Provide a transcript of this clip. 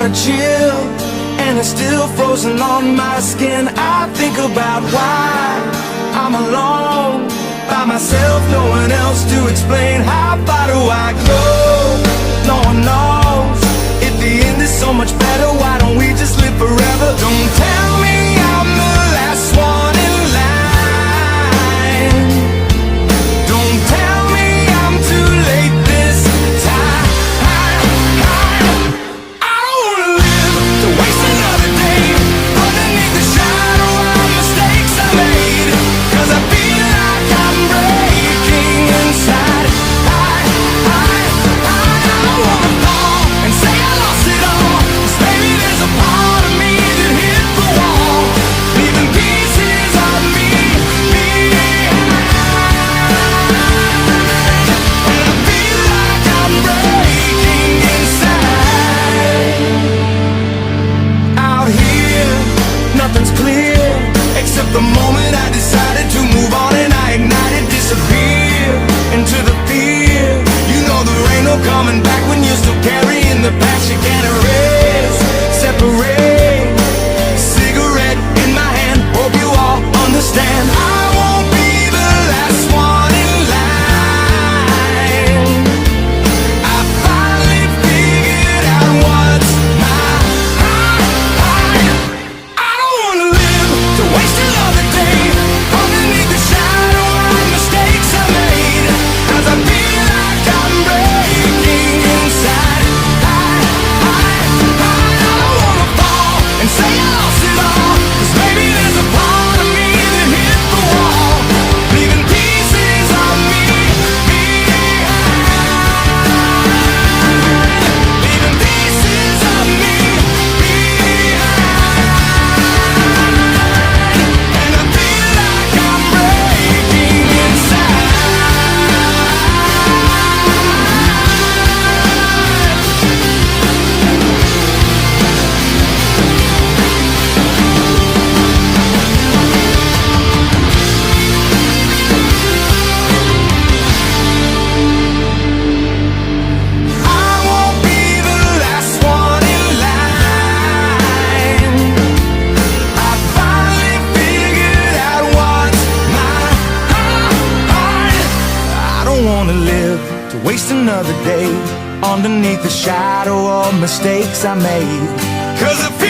a chill, and it's still frozen on my skin. I think about why I'm alone by myself, no one else to explain. How far do I go? No one knows. If the end is so much better, why don't we just live forever? Don't tell me I'm the last one in line. Don't tell me I'm too late this time. I don't wanna live to waste another day underneath the shadow of mistakes I made. 'Cause I feel like I'm breaking inside. I don't wanna fall and say I lost it all. 'Cause maybe there's a part of me that hit the wall, leaving pieces of me behind. And I feel like I'm breaking inside. Out here, nothing's clear except the moment I decided to move on, and I ignited, disappear into the fear. You know there ain't no coming back when you're still carrying the past you can't erase. Separate, cigarette in my hand, hope you all understand. I won't be the last one in line. I finally figured out what's mine. I don't wanna live to waste another day underneath the shadow of mistakes I made. 'Cause I feel like I'm breaking inside. I don't wanna fall and say I lost it all. 'Cause maybe there's a part of me that hit the wall, leaving pieces of me behind. Leaving pieces of me behind. And I feel like I'm breaking inside. I won't be the last one in line. I finally figured out what's mine. I don't wanna live to waste another day underneath the shadow of mistakes I made. 'Cause I feel